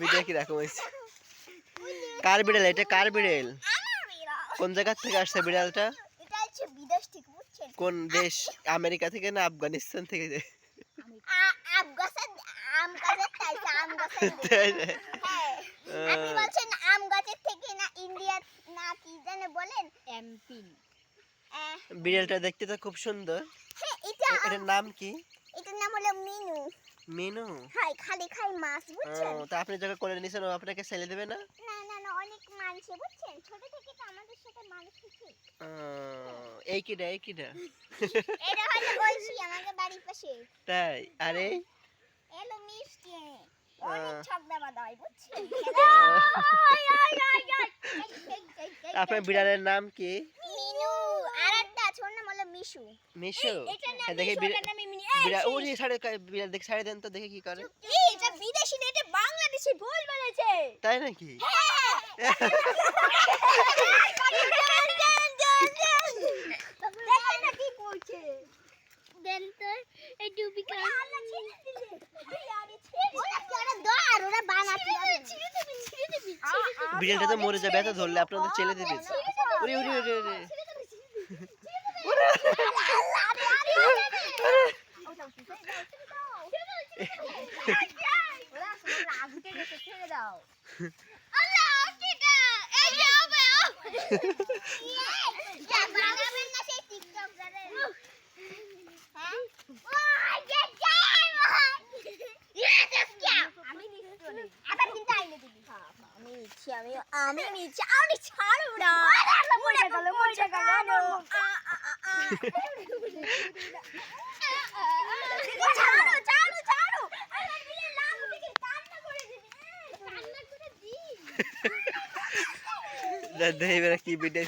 Video কিরকম হয়েছে? কার বিড়াল এটা? কার বিড়াল? কোন জায়গা থেকে আসছে বিড়ালটা? কোন দেশ? আমেরিকা থেকে না আফগানিস্তান থেকে? বিড়ালটা দেখতে তো খুব সুন্দর। এটার নাম কি? এটার নাম হলো মিনু। মিনু? হ্যাঁ, খালি খাই মাছ, বুঝছেন? তা আপনি যখন কোলে নিছেন ও আপনাকে ছেড়ে দেবে না? না না না, অনেক মানছে, বুঝছেন? ছোট থেকে তো আমাদের সাথে মানুষ হয়েছে। এই কিডা? এই কিডা? এটা হলো ঐশী, আমাদের বাড়ির পাশে। তাই? আরে এলো মিষ্টি, অনেক ঝগড়া বাঁধা হয়, বুঝছেন? আপনার বিড়ালের নাম কি? মিনু। আরেকটা আছে, ওর নাম হলো মিশু। মিশু? দেখি বিড়াল ওরে ছাড়ে, বিড়াল দেখে ছাড়ে দেন তো দেখে কি করে। এটা বিদেশি না, এটা বাংলাদেশি, ভুল বলেছে। তাই নাকি? দেখেন না কি করছে। দেন তো এই ডুবিকা। বিড়ালটা তো মরে যাবে, এত ধরলে আপনাদের ছেলে দেবে। ওরে ওরে ওরে ওরে আমি নিচে আমি ছাড়ব না। মরে গেল, মরে গেল। ছাড়ো ছাড়ো ছাড়ো। আমার বিলে লাভ থেকে কান্না করে দিবি। কান্না করে দি। দেখি কি ভিডিও